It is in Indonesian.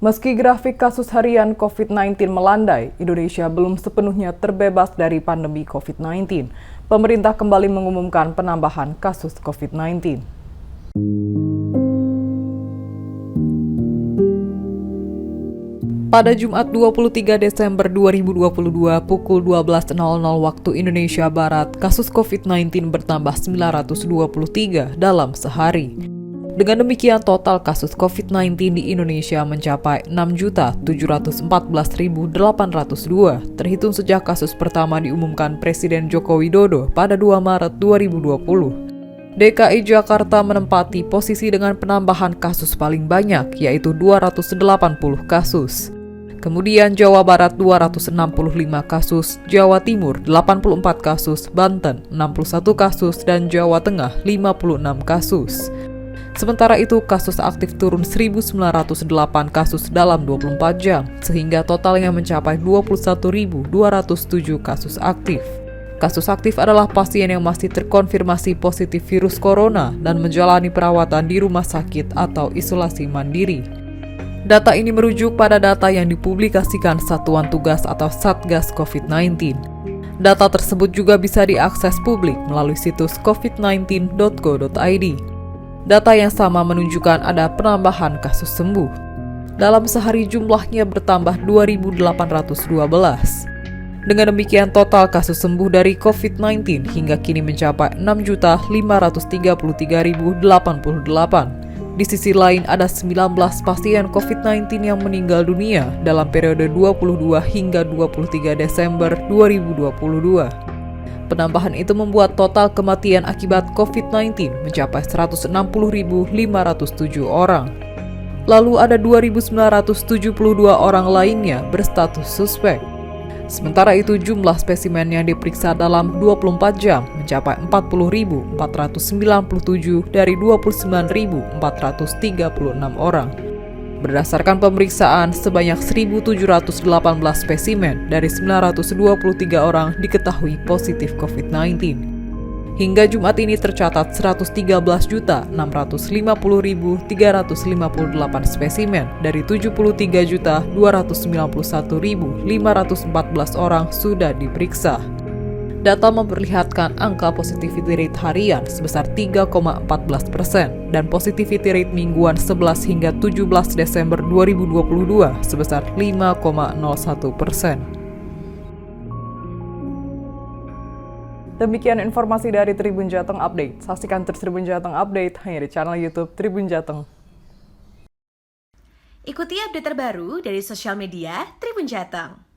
Meski grafik kasus harian COVID-19 melandai, Indonesia belum sepenuhnya terbebas dari pandemi COVID-19. Pemerintah kembali mengumumkan penambahan kasus COVID-19. Pada Jumat 23 Desember 2022 pukul 12.00 waktu Indonesia Barat, kasus COVID-19 bertambah 923 dalam sehari. Dengan demikian, total kasus COVID-19 di Indonesia mencapai 6.714.802, terhitung sejak kasus pertama diumumkan Presiden Joko Widodo pada 2 Maret 2020. DKI Jakarta menempati posisi dengan penambahan kasus paling banyak, yaitu 280 kasus. Kemudian Jawa Barat 265 kasus, Jawa Timur 84 kasus, Banten 61 kasus, dan Jawa Tengah 56 kasus. Sementara itu, kasus aktif turun 1.908 kasus dalam 24 jam, sehingga totalnya mencapai 21.207 kasus aktif. Kasus aktif adalah pasien yang masih terkonfirmasi positif virus corona dan menjalani perawatan di rumah sakit atau isolasi mandiri. Data ini merujuk pada data yang dipublikasikan Satuan Tugas atau Satgas COVID-19. Data tersebut juga bisa diakses publik melalui situs covid19.go.id. Data yang sama menunjukkan ada penambahan kasus sembuh. Dalam sehari jumlahnya bertambah 2.812. Dengan demikian, total kasus sembuh dari COVID-19 hingga kini mencapai 6.533.088. Di sisi lain, ada 19 pasien COVID-19 yang meninggal dunia dalam periode 22 hingga 23 Desember 2022. Penambahan itu membuat total kematian akibat COVID-19 mencapai 160.507 orang. Lalu ada 2.972 orang lainnya berstatus suspek. Sementara itu, jumlah spesimen yang diperiksa dalam 24 jam mencapai 40.497 dari 29.436 orang. Berdasarkan pemeriksaan, sebanyak 1.718 spesimen dari 923 orang diketahui positif COVID-19. Hingga Jumat ini tercatat 113.650.358 spesimen dari 73.291.514 orang sudah diperiksa. Data memperlihatkan angka positivity rate harian sebesar 3,14% dan positivity rate mingguan 11 hingga 17 Desember 2022 sebesar 5,01%. Demikian informasi dari Tribun Jateng Update. Saksikan terus Tribun Jateng Update hanya di channel YouTube Tribun Jateng. Ikuti update terbaru dari sosial media Tribun Jateng.